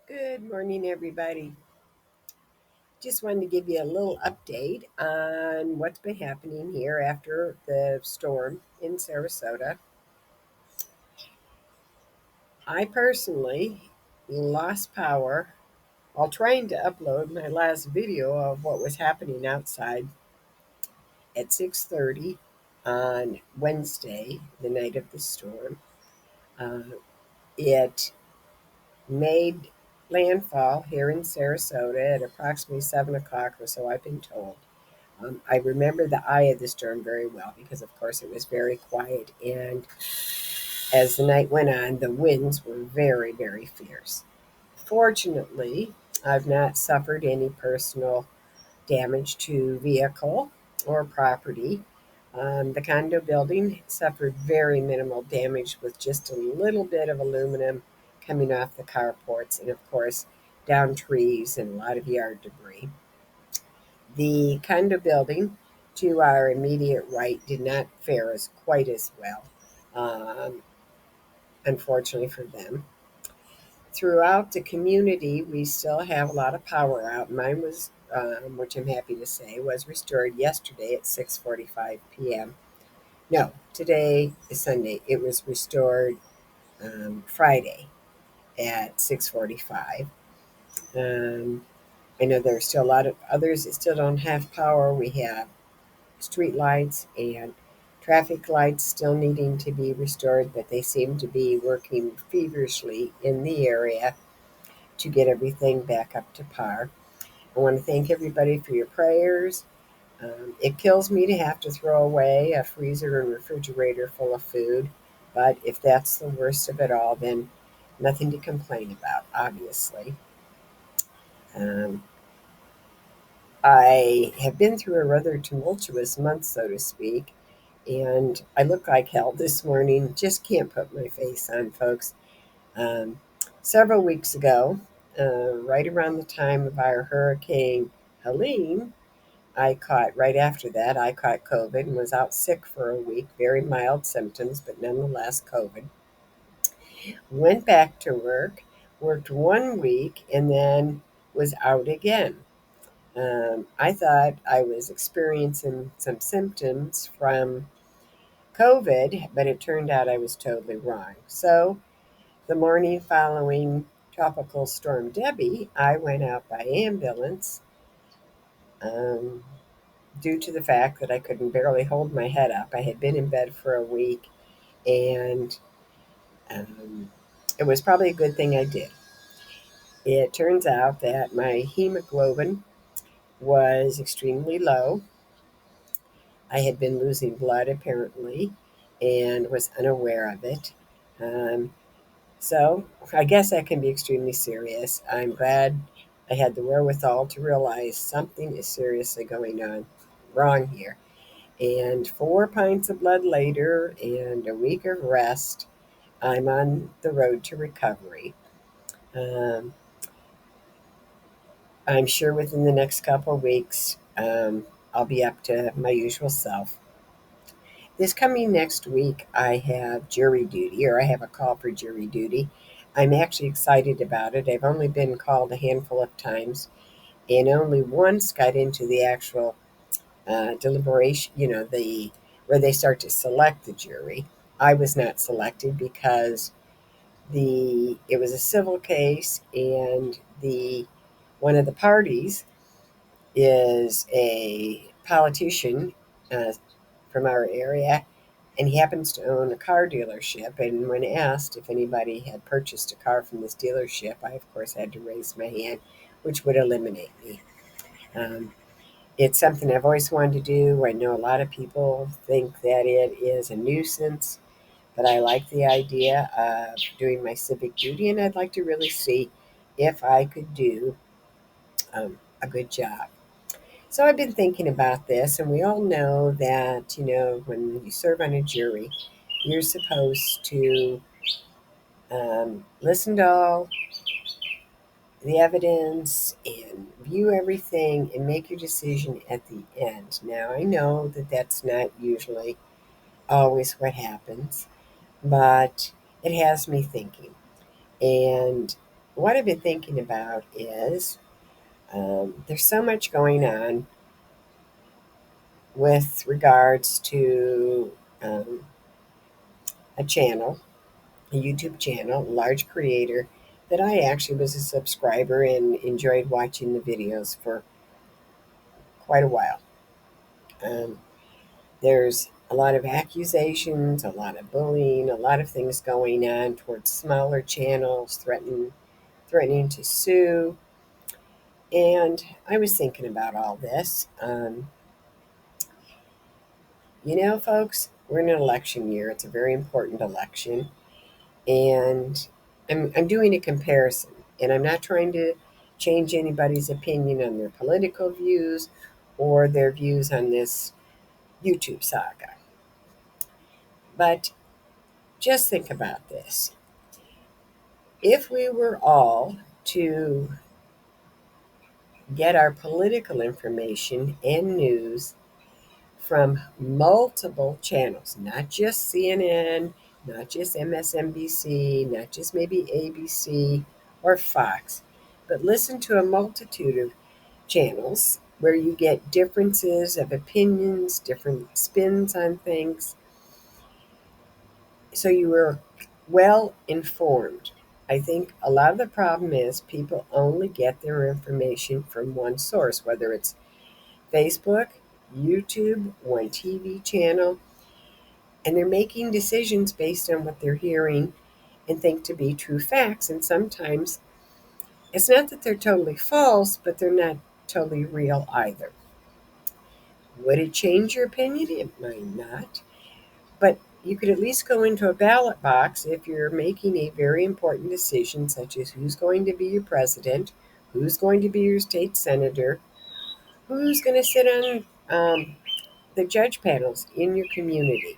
Good morning, everybody. Just wanted to give you a little update on what's been happening here after the storm in Sarasota. I personally lost power while trying to upload my last video of what was happening outside at 6:30 on Wednesday, the night of the storm. Uh, it made landfall here in Sarasota at approximately 7 o'clock or so, I've been told. I remember the eye of the storm very well because, of course, it was very quiet. And as the night went on, the winds were very, very fierce. Fortunately, I've not suffered any personal damage to vehicle or property. The condo building suffered very minimal damage with just a little bit of aluminum coming off the carports and, of course, down trees and a lot of yard debris. The condo building to our immediate right did not fare as quite as well, um, unfortunately for them. Throughout the community, we still have a lot of power out. Mine was, which I'm happy to say, was restored yesterday at 6:45 p.m. No, today is Sunday. It was restored Friday at 6:45. Um, I know there are still a lot of others that still don't have power. We have street lights and traffic lights still needing to be restored, but they seem to be working feverishly in the area to get everything back up to par. I want to thank everybody for your prayers. It kills me to have to throw away a freezer and refrigerator full of food, but if that's the worst of it all, then nothing to complain about, obviously. Um, I have been through a rather tumultuous month, so to speak, and I look like hell this morning. Just can't put my face on, folks. Um, Several weeks ago, right around the time of our Hurricane Helene, right after that, I caught COVID and was out sick for a week, very mild symptoms, but nonetheless COVID. Went back to work, worked 1 week, and then was out again. I thought I was experiencing some symptoms from COVID, but it turned out I was totally wrong. So, the morning following Tropical Storm Debbie, I went out by ambulance um, due to the fact that I couldn't barely hold my head up. I had been in bed for a week, and um, it was probably a good thing I did. It turns out that my hemoglobin was extremely low. I had been losing blood apparently and was unaware of it. Um, so I guess that can be extremely serious. I'm glad I had the wherewithal to realize something is seriously going on wrong here. And 4 pints of blood later and a week of rest, I'm on the road to recovery. Um, I'm sure within the next couple of weeks, I'll be up to my usual self. This coming next week, I have jury duty, or I have a call for jury duty. I'm actually excited about it. I've only been called a handful of times, and only once got into the actual deliberation, the where they start to select the jury. I was not selected because it was a civil case, and the one of the parties is a politician uh, from our area, and he happens to own a car dealership. And when asked if anybody had purchased a car from this dealership, I, of course, had to raise my hand, which would eliminate me. Um, it's something I've always wanted to do. I know a lot of people think that it is a nuisance, but I like the idea of doing my civic duty, and I'd like to really see if I could do a good job. So I've been thinking about this, and we all know that, when you serve on a jury, you're supposed to listen to all the evidence and view everything and make your decision at the end. Now, I know that that's not usually always what happens, but it has me thinking. And what I've been thinking about is there's so much going on with regards to um, a channel, a YouTube channel, a large creator that I actually was a subscriber and enjoyed watching the videos for quite a while. Um, there's a lot of accusations, a lot of bullying, a lot of things going on towards smaller channels, threatening to sue. And I was thinking about all this. Folks, we're in an election year. It's a very important election. And I'm doing a comparison. And I'm not trying to change anybody's opinion on their political views or their views on this YouTube saga. But just think about this. If we were all to get our political information and news from multiple channels, not just CNN, not just MSNBC, not just maybe ABC or Fox, but listen to a multitude of channels where you get differences of opinions, different spins on things, so you are well informed. I think a lot of the problem is people only get their information from one source, whether it's Facebook, YouTube, one TV channel, and they're making decisions based on what they're hearing and think to be true facts. And sometimes it's not that they're totally false, but they're not totally real either. Would it change your opinion? It might not. But you could at least go into a ballot box if you're making a very important decision, such as who's going to be your president, who's going to be your state senator, who's going to sit on the judge panels in your community.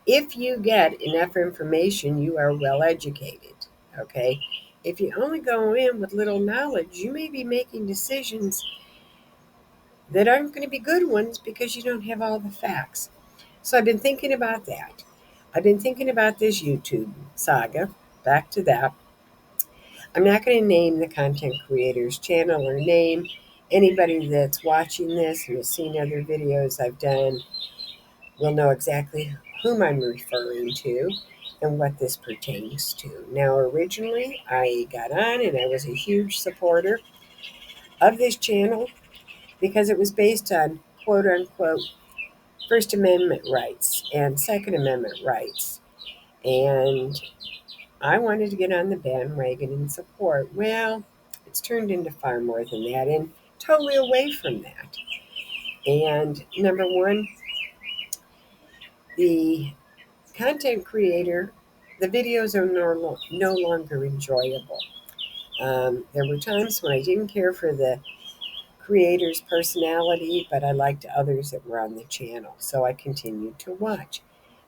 If you get enough information, you are well educated. Okay? If you only go in with little knowledge, you may be making decisions that aren't going to be good ones because you don't have all the facts. So I've been thinking about that. I've been thinking about this YouTube saga. Back to that. I'm not going to name the content creator's channel or name. Anybody that's watching this and has seen other videos I've done will know exactly whom I'm referring to and what this pertains to. Now, originally, I got on and I was a huge supporter of this channel because it was based on quote unquote First Amendment rights and Second Amendment rights. And I wanted to get on the bandwagon and support. Well, it's turned into far more than that and totally away from that. And number one, the content creator, the videos are no longer enjoyable. There were times when I didn't care for the creator's personality, but I liked others that were on the channel, so I continued to watch.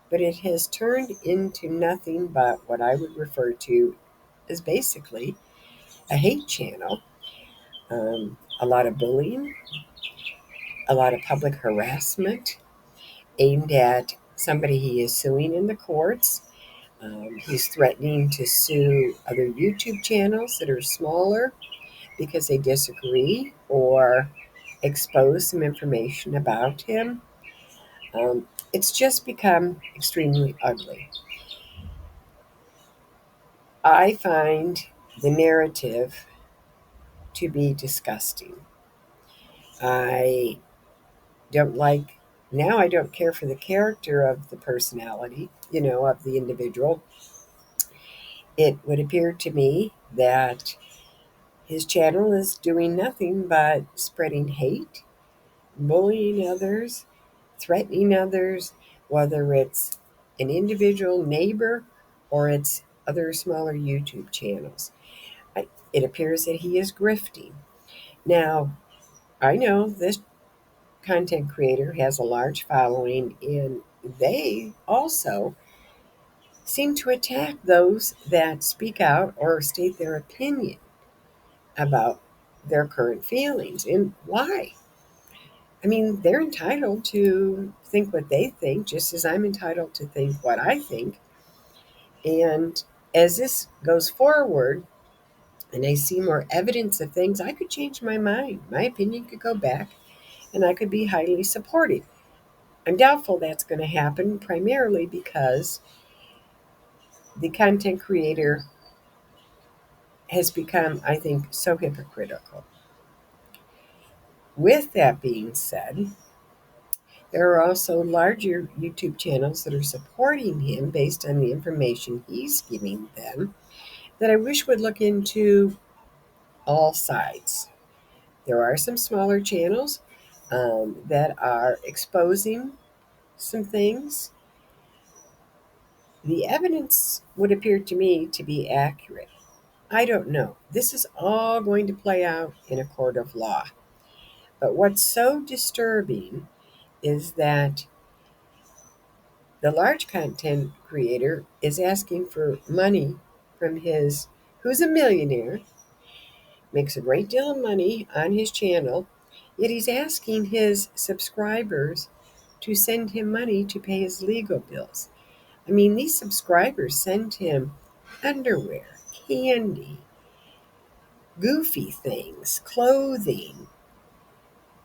But it has turned into nothing but what I would refer to as basically a hate channel. A lot of bullying, a lot of public harassment aimed at somebody he is suing in the courts. He's threatening to sue other YouTube channels that are smaller because they disagree or expose some information about him. It's just become extremely ugly. I find the narrative to be disgusting. I don't like, now I don't care for the character of the personality, of the individual. It would appear to me that his channel is doing nothing but spreading hate, bullying others, threatening others, whether it's an individual neighbor or it's other smaller YouTube channels. It appears that he is grifting. Now, I know this content creator has a large following, and they also seem to attack those that speak out or state their opinion about their current feelings. And why? I mean, they're entitled to think what they think, just as I'm entitled to think what I think. And as this goes forward, and I see more evidence of things, I could change my mind. My opinion could go back, and I could be highly supported. I'm doubtful that's going to happen, primarily because the content creator has become, I think, so hypocritical. With that being said, there are also larger YouTube channels that are supporting him based on the information he's giving them that I wish would look into all sides. There are some smaller channels that are exposing some things. The evidence would appear to me to be accurate. I don't know. This is all going to play out in a court of law. But what's so disturbing is that the large content creator is asking for money from his, who's a millionaire, makes a great deal of money on his channel, yet he's asking his subscribers to send him money to pay his legal bills. I mean, these subscribers send him underwear, candy, goofy things, clothing,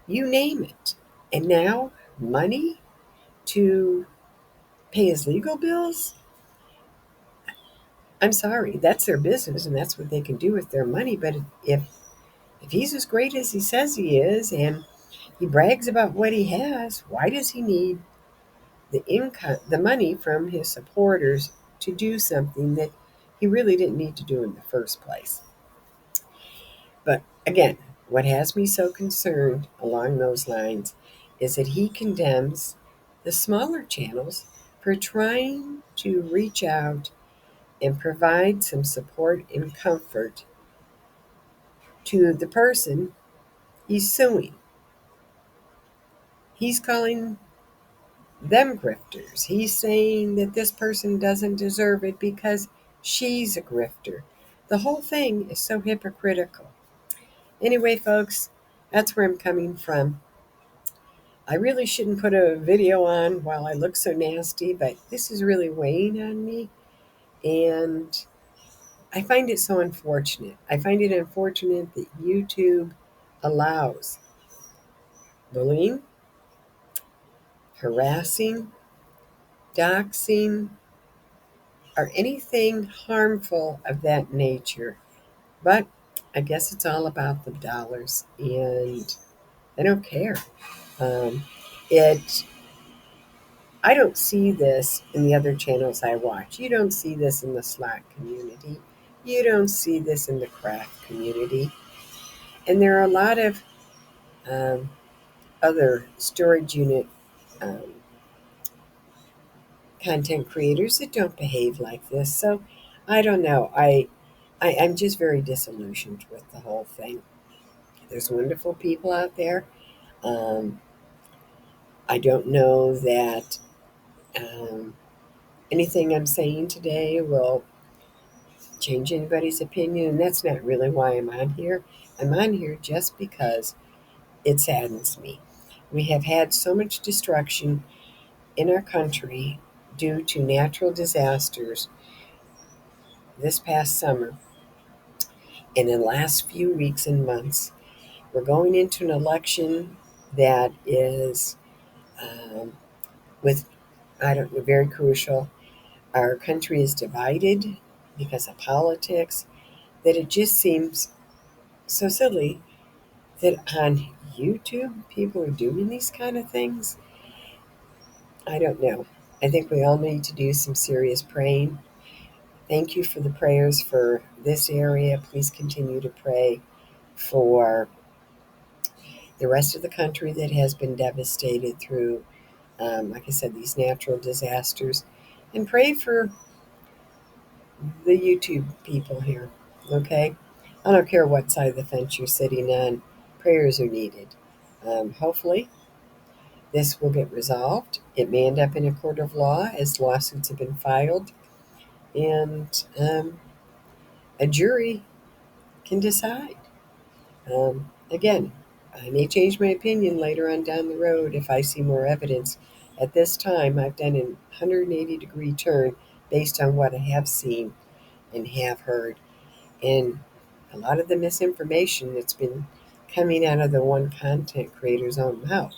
you name it. And now, money to pay his legal bills? I'm sorry, that's their business and that's what they can do with their money. But if he's as great as he says he is and he brags about what he has, why does he need the income, the money from his supporters to do something that he really didn't need to do in the first place? But again, what has me so concerned along those lines is that he condemns the smaller channels for trying to reach out and provide some support and comfort to the person he's suing. He's calling them grifters. He's saying that this person doesn't deserve it because she's a grifter. The whole thing is so hypocritical. Anyway, folks, that's where I'm coming from. I really shouldn't put a video on while I look so nasty, but this is really weighing on me, and I find it so unfortunate. I find it unfortunate that YouTube allows bullying, harassing, doxing, or anything harmful of that nature. But I guess it's all about the dollars, and I don't care. Um, it. I don't see this in the other channels I watch. You don't see this in the Slack community. You don't see this in the craft community. And there are a lot of um, other storage unit um, content creators that don't behave like this. So I don't know. I'm just very disillusioned with the whole thing. There's wonderful people out there. Um, I don't know that um, anything I'm saying today will change anybody's opinion, and that's not really why I'm on here. I'm on here just because it saddens me. We have had so much destruction in our country due to natural disasters this past summer and in the last few weeks and months. We're going into an election that is um, with, I don't know, very crucial. Our country is divided because of politics, that it just seems so silly that on YouTube people are doing these kind of things. I don't know. I think we all need to do some serious praying. Thank you for the prayers for this area. Please continue to pray for the rest of the country that has been devastated through, like I said, these natural disasters. And pray for the YouTube people here, okay? I don't care what side of the fence you're sitting on, prayers are needed. Hopefully, this will get resolved. It may end up in a court of law as lawsuits have been filed, and a jury can decide. Again, I may change my opinion later on down the road if I see more evidence. At this time, I've done a 180-degree turn based on what I have seen and have heard. And a lot of the misinformation that's been coming out of the one content creator's own mouth.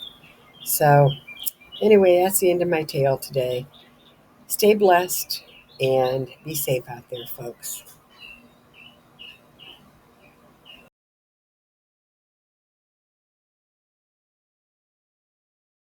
So, anyway, that's the end of my tale today. Stay blessed and be safe out there, folks.